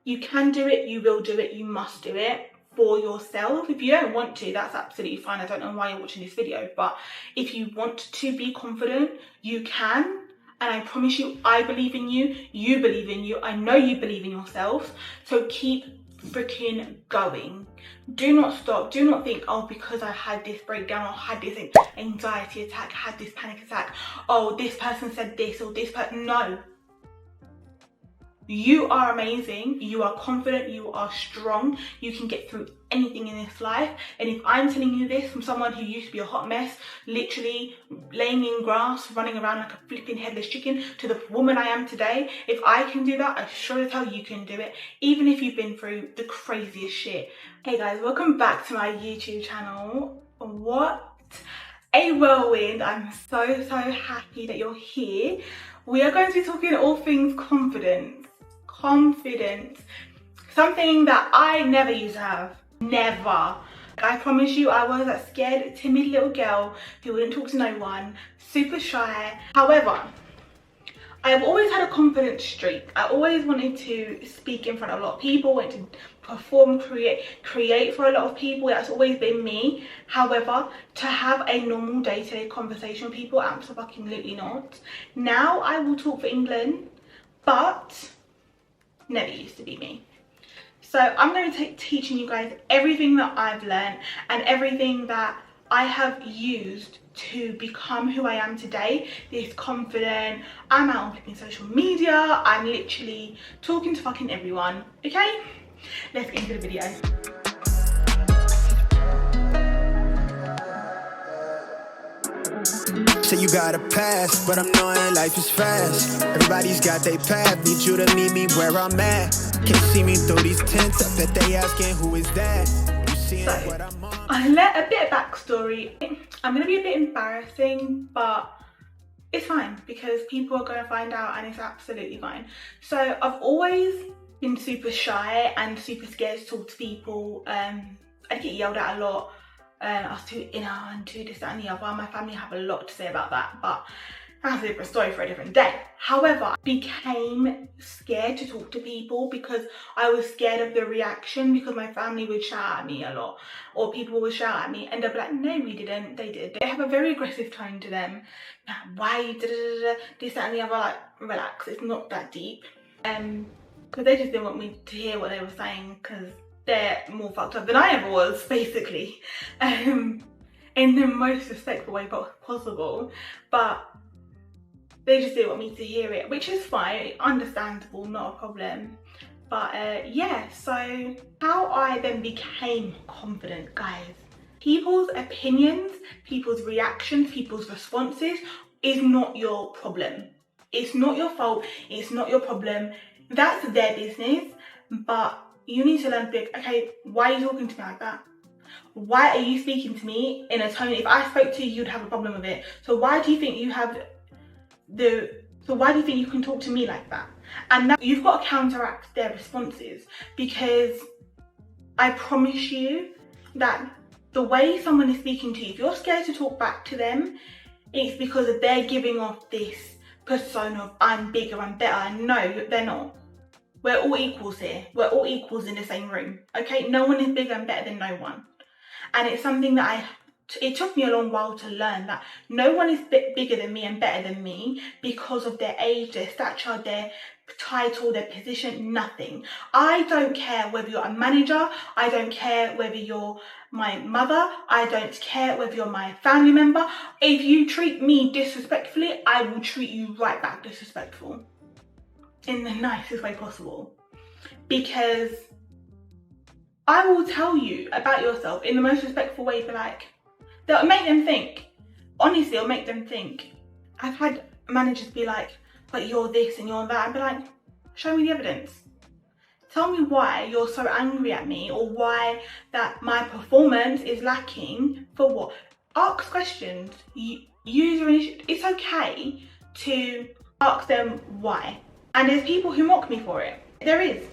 You can do it, you will do it, you must do it for yourself. If you don't want to, that's absolutely fine. I don't know why you're watching this video, but if you want to be confident, you can. And I promise you, I believe in you, you believe in you, I know you believe in yourself. So keep freaking going. Do not stop. Do not think, oh, because I had this breakdown or had this anxiety attack, had this panic attack, oh, this person said this or this person. No. You are amazing, you are confident, you are strong, you can get through anything in this life. And if I'm telling you this from someone who used to be a hot mess, literally laying in grass, running around like a flipping headless chicken, to the woman I am today, if I can do that, I sure as hell you can do it, even if you've been through the craziest shit. Hey guys, welcome back to my YouTube channel. What a whirlwind. I'm so happy that you're here. We are going to be talking all things confidence. Confidence, something that I never used to have, never. I promise you, I was that scared, timid little girl who wouldn't talk to no one, super shy. However, I've always had a confidence streak. I always wanted to speak in front of a lot of people, wanted to perform, create for a lot of people. That's always been me. However, to have a normal day-to-day conversation with people, absolutely not. Now I will talk for England, but never used to be me. So I'm going to be teaching you guys everything that I've learned and everything that I have used to become who I am today. This confident, I'm out on flipping social media, I'm literally talking to fucking everyone. Okay, let's get into the video. Say you got a pass, but I'm knowing life is fast. Everybody's got their path, need you to meet me where I'm at. Can't see me through these tents, I bet they asking who is that. You seeing what I'm on? I let a bit of backstory. I'm gonna be a bit embarrassing, but it's fine because people are gonna find out and it's absolutely fine. So I've always been super shy and super scared to talk to people. I get yelled at a lot. I was too inner and too this, that and the other. My family have a lot to say about that, but that's a different story for a different day. However, I became scared to talk to people because I was scared of the reaction, because my family would shout at me a lot, or people would shout at me and they'd be like, no, we didn't, they did. They have a very aggressive tone to them. Why, this, that and the other, like, relax, it's not that deep. Because they just didn't want me to hear what they were saying, because they're more fucked up than I ever was, basically, in the most respectful way possible, but they just didn't want me to hear it, which is fine, understandable, not a problem. But yeah, so how I then became confident, guys. People's opinions, people's reactions, people's responses is not your problem. It's not your fault, it's not your problem, that's their business. But you need to learn to be like, okay, why are you talking to me like that? Why are you speaking to me in a tone? If I spoke to you, you'd have a problem with it. So why do you think you have why do you think you can talk to me like that? And now you've got to counteract their responses, because I promise you that the way someone is speaking to you, if you're scared to talk back to them, it's because they're giving off this persona of I'm bigger, I'm better. No, they're not. We're all equals here. We're all equals in the same room, okay? No one is bigger and better than no one. And it's something that it took me a long while to learn, that no one is bigger than me and better than me because of their age, their stature, their title, their position, nothing. I don't care whether you're a manager, I don't care whether you're my mother, I don't care whether you're my family member. If you treat me disrespectfully, I will treat you right back disrespectful, in the nicest way possible, because I will tell you about yourself in the most respectful way. But like, that'll make them think, honestly, it'll make them think. I've had managers be like, but you're this and you're that. I'd be like, show me the evidence. Tell me why you're so angry at me, or why that my performance is lacking. For what? Ask questions. Use your initiative. It's okay to ask them why. And there's people who mock me for it. There is,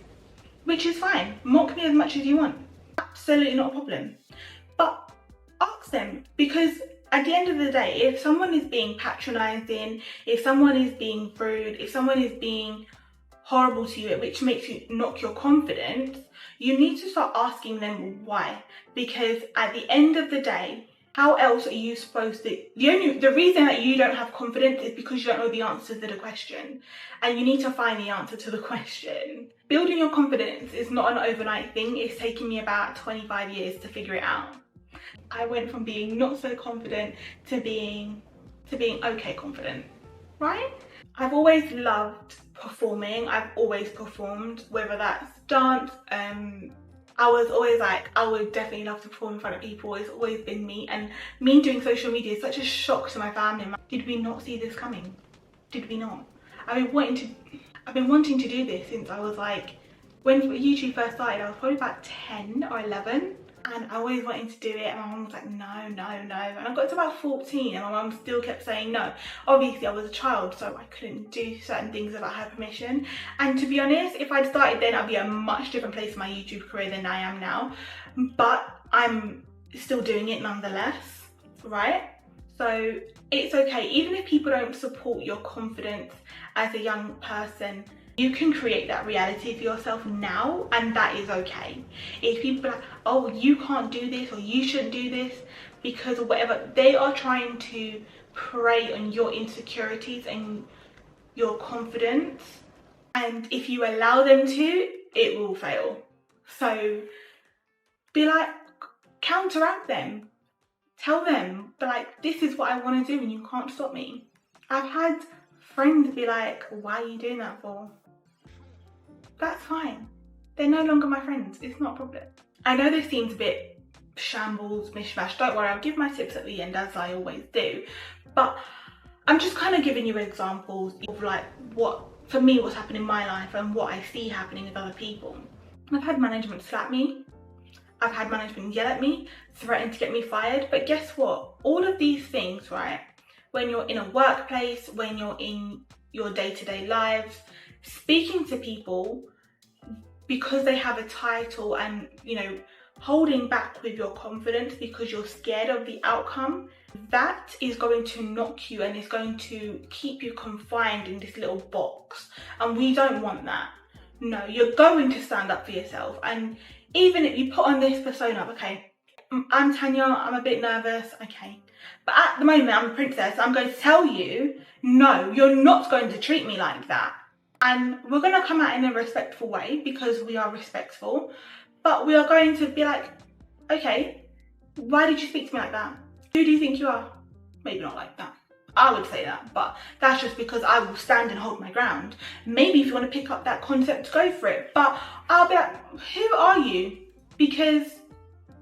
which is fine. Mock me as much as you want. Absolutely not a problem. But ask them, because at the end of the day, if someone is being patronising, if someone is being rude, if someone is being horrible to you, which makes you knock your confidence, you need to start asking them why. Because at the end of the day, how else are you supposed to, the reason that you don't have confidence is because you don't know the answer to the question, and you need to find the answer to the question. Building your confidence is not an overnight thing. It's taken me about 25 years to figure it out. I went from being not so confident to being okay confident, right? I've always loved performing. I've always performed, whether that's dance, I was always like, I would definitely love to perform in front of people. It's always been me, and me doing social media is such a shock to my family. Did we not see this coming? Did we not? I've been wanting to do this since I was like, when YouTube first started, I was probably about 10 or 11. And I always wanted to do it, and my mum was like, no, no, no. And I got to about 14 and my mum still kept saying no. Obviously I was a child, so I couldn't do certain things without her permission. And to be honest, if I'd started then, I'd be a much different place in my YouTube career than I am now. But I'm still doing it nonetheless, right? So it's okay, even if people don't support your confidence as a young person, you can create that reality for yourself now, and that is okay. If people are like, oh, you can't do this, or you shouldn't do this, because of whatever, they are trying to prey on your insecurities and your confidence. And if you allow them to, it will fail. So be like, counteract them. Tell them, but like, this is what I want to do and you can't stop me. I've had friends be like, why are you doing that for? That's fine. They're no longer my friends. It's not a problem. I know this seems a bit shambles, mishmash. Don't worry, I'll give my tips at the end, as I always do. But I'm just kind of giving you examples of like what, for me, what's happened in my life and what I see happening with other people. I've had management slap me. I've had management yell at me, threaten to get me fired. But guess what? All of these things, right? When you're in a workplace, when you're in your day-to-day lives, speaking to people because they have a title and, you know, holding back with your confidence because you're scared of the outcome, that is going to knock you and it's going to keep you confined in this little box. And we don't want that. No, you're going to stand up for yourself. And even if you put on this persona, okay, I'm Tanya, I'm a bit nervous, okay. But at the moment, I'm a princess. I'm going to tell you, no, you're not going to treat me like that. And we're going to come out in a respectful way because we are respectful. But we are going to be like, okay, why did you speak to me like that? Who do you think you are? Maybe not like that. I would say that, but that's just because I will stand and hold my ground. Maybe if you want to pick up that concept, go for it. But I'll be like, who are you? Because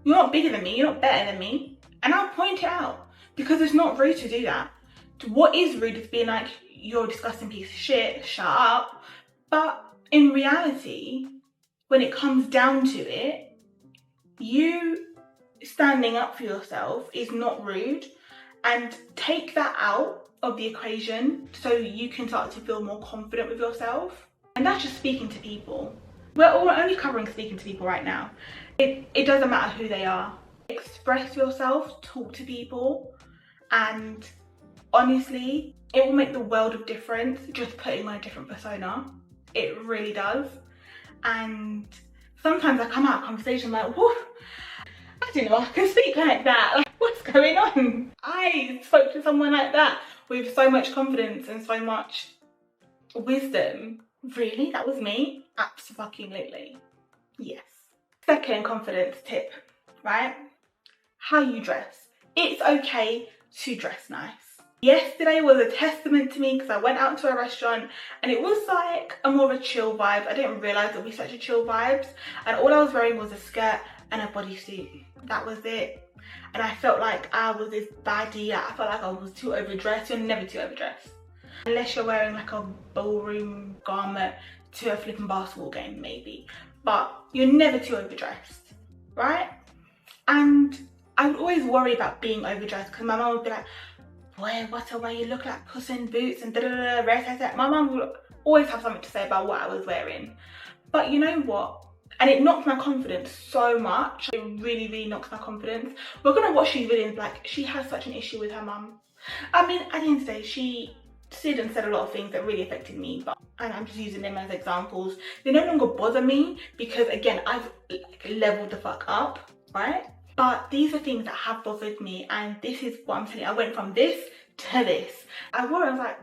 you're not bigger than me, you're not better than me. And I'll point it out because it's not rude to do that. What is rude is being like, you're a disgusting piece of shit, shut up. But in reality, when it comes down to it, you standing up for yourself is not rude. And take that out of the equation so you can start to feel more confident with yourself. And that's just speaking to people. We're only covering speaking to people right now. It doesn't matter who they are. Express yourself, talk to people, and honestly, it will make the world of difference just putting on a different persona. It really does. And sometimes I come out of conversation like, whoa, I didn't know I could speak like that. Like, what's going on? I spoke to someone like that with so much confidence and so much wisdom. Really? That was me? Absolutely. Yes. Second confidence tip, right? How you dress. It's okay to dress nice. Yesterday was a testament to me because I went out to a restaurant and it was like a more of a chill vibe. I didn't realise it would be such a chill vibes, and all I was wearing was a skirt and a bodysuit. That was it. And I felt like I was this baddie. I felt like I was too overdressed. You're never too overdressed. Unless you're wearing like a ballroom garment to a flipping basketball game, maybe. But you're never too overdressed, right? And I would always worry about being overdressed because my mum would be like, boy, what a way you look like Puss in Boots and da-da-da-da. My mum would always have something to say about what I was wearing. But you know what? And it knocked my confidence so much. It really, really knocks my confidence. We're going to watch these videos like, she has such an issue with her mum. I mean, at the end of the day, she did and said a lot of things that really affected me, but and I'm just using them as examples. They no longer bother me because, again, I've leveled the fuck up, right? But these are things that have bothered me, and this is what I'm saying. I went from this to this. I was like,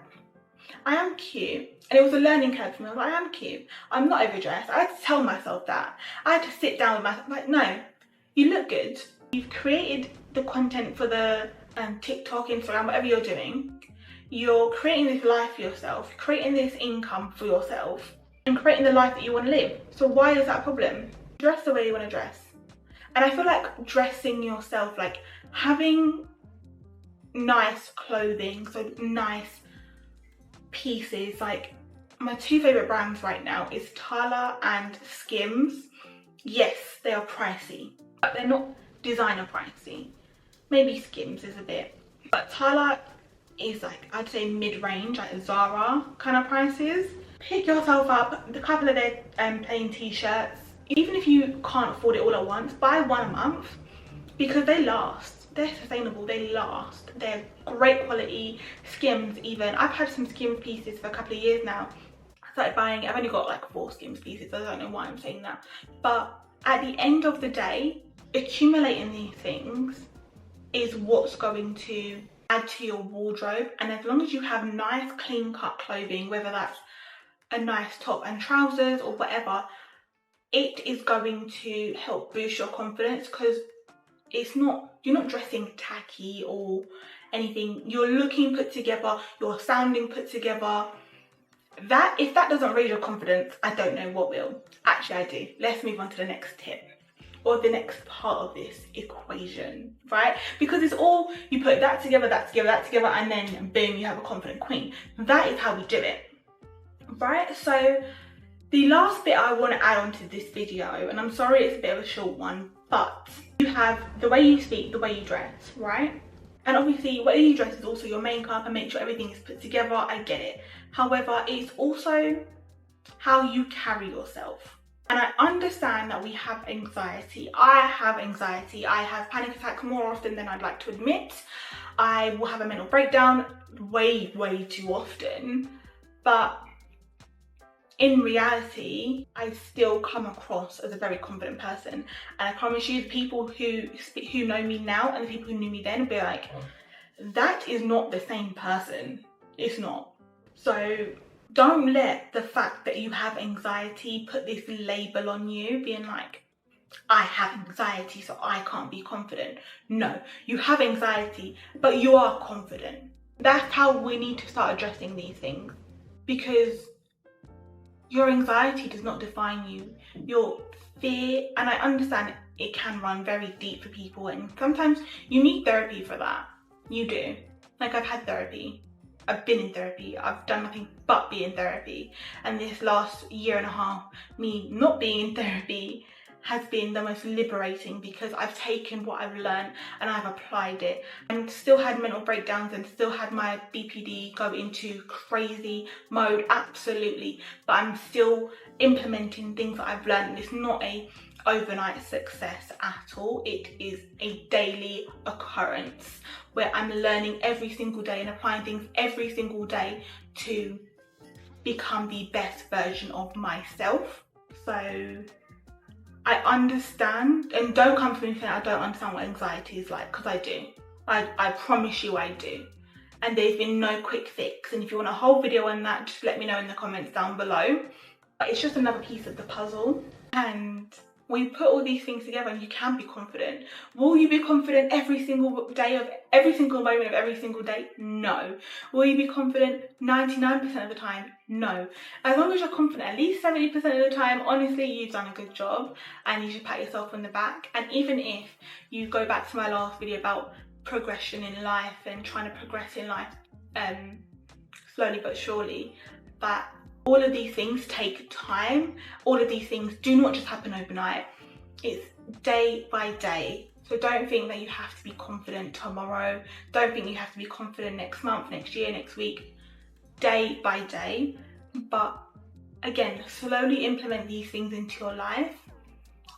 I am cute. And it was a learning curve for me. I was like, I am cute. I'm not overdressed. I had to tell myself that. I had to sit down with myself, like, no, you look good. You've created the content for the TikTok, Instagram, whatever you're doing. You're creating this life for yourself, creating this income for yourself, and creating the life that you want to live. So why is that a problem? Dress the way you want to dress. And I feel like dressing yourself, like having nice clothing, so nice pieces, like my two favourite brands right now is Tyler and Skims. Yes, they are pricey, but they're not designer pricey. Maybe Skims is a bit, but Tyler is like, I'd say mid-range, like Zara kind of prices. Pick yourself up a couple of their plain t-shirts. Even if you can't afford it all at once, buy one a month because they last. They're sustainable, they last. They're great quality. Skims even. I've had some Skims pieces for a couple of years now. I started buying, I've only got like 4 Skims pieces. I don't know why I'm saying that. But at the end of the day, accumulating these things is what's going to add to your wardrobe. And as long as you have nice clean cut clothing, whether that's a nice top and trousers or whatever, it is going to help boost your confidence, because you're not dressing tacky or anything. You're looking put together, you're sounding put together. That, if that doesn't raise your confidence, I don't know what will. Actually, I do. Let's move on to the next tip, or the next part of this equation, right? Because it's all, you put that together, that together, that together, and then boom, you have a confident queen. That is how we do it, right? So the last bit I want to add on to this video, and I'm sorry it's a bit of a short one, but you have the way you speak, the way you dress, right? And obviously, the way you dress is also your makeup and make sure everything is put together, I get it. However, it's also how you carry yourself. And I understand that we have anxiety. I have anxiety. I have panic attacks more often than I'd like to admit. I will have a mental breakdown way, way too often. But in reality, I still come across as a very confident person. And I promise you, the people who know me now and the people who knew me then will be like, that is not the same person. It's not. So don't let the fact that you have anxiety put this label on you, being like, I have anxiety, so I can't be confident. No, you have anxiety, but you are confident. That's how we need to start addressing these things, because your anxiety does not define you. Your fear, and I understand it can run very deep for people, and sometimes you need therapy for that. You do. Like, I've had therapy. I've been in therapy. I've done nothing but be in therapy. And this last year and a half, me not being in therapy has been the most liberating, because I've taken what I've learned and I've applied it, and still had mental breakdowns and still had my BPD go into crazy mode, absolutely. But I'm still implementing things that I've learned, and it's not a overnight success at all. It is a daily occurrence where I'm learning every single day and applying things every single day to become the best version of myself. So I understand, and don't come for me saying I don't understand what anxiety is like, because I do. I promise you I do. And there's been no quick fix. And if you want a whole video on that, just let me know in the comments down below. But it's just another piece of the puzzle. And when you put all these things together, and you can be confident. Will you be confident every single day of every single moment of every single day? No. Will you be confident 99% of the time? No. As long as you're confident at least 70% of the time, honestly, you've done a good job, and you should pat yourself on the back. And even if you go back to my last video about progression in life and trying to progress in life slowly but surely, but all of these things take time. All of these things do not just happen overnight. It's day by day. So don't think that you have to be confident tomorrow. Don't think you have to be confident next month, next year, next week. Day by day. But again, slowly implement these things into your life.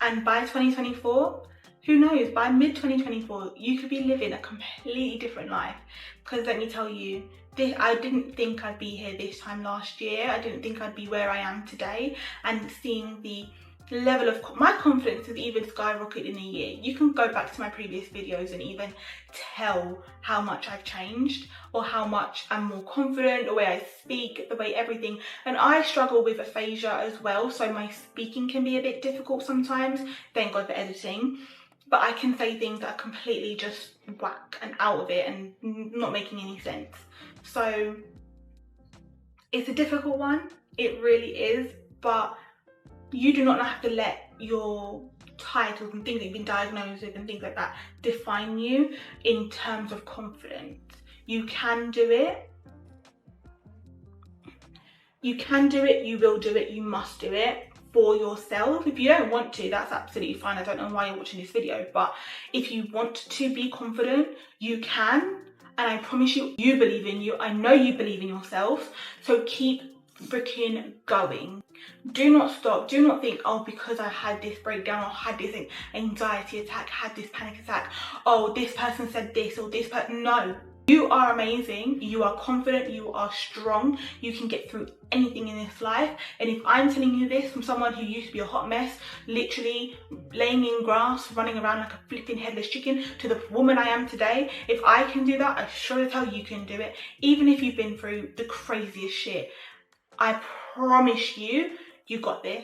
And by 2024, who knows, by mid-2024, you could be living a completely different life. Because let me tell you, I didn't think I'd be here this time last year. I didn't think I'd be where I am today, and seeing the level of my confidence has even skyrocketed in a year. You can go back to my previous videos and even tell how much I've changed, or how much I'm more confident, the way I speak, the way everything. And I struggle with aphasia as well, so my speaking can be a bit difficult sometimes. Thank God for editing. But I can say things that are completely just whack and out of it and not making any sense. So it's a difficult one, it really is, but you do not have to let your titles and things that you've been diagnosed with and things like that define you in terms of confidence. You can do it. You can do it, you will do it, you must do it for yourself. If you don't want to, that's absolutely fine. I don't know why you're watching this video, but if you want to be confident, you can. And I promise you, you believe in you. I know you believe in yourself. So keep freaking going. Do not stop. Do not think, oh, because I had this breakdown, or had this anxiety attack, had this panic attack, oh, this person said this, or this person. No. You are amazing, you are confident, you are strong, you can get through anything in this life. And if I'm telling you this from someone who used to be a hot mess, literally laying in grass, running around like a flipping headless chicken, to the woman I am today, if I can do that, I sure as hell you can do it. Even if you've been through the craziest shit, I promise you, you got this.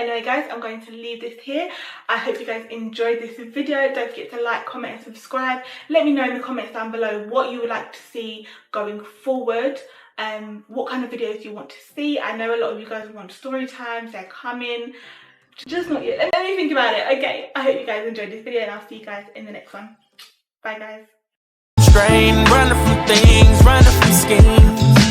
Anyway guys, I'm going to leave this here. I hope you guys enjoyed this video. Don't forget to like, comment and subscribe. Let me know in the comments down below what you would like to see going forward, and what kind of videos you want to see. I know a lot of you guys want story times, they're coming. Just not yet. Let me think about it. Okay, I hope you guys enjoyed this video, and I'll see you guys in the next one. Bye guys. Strain, running from things, running from schemes.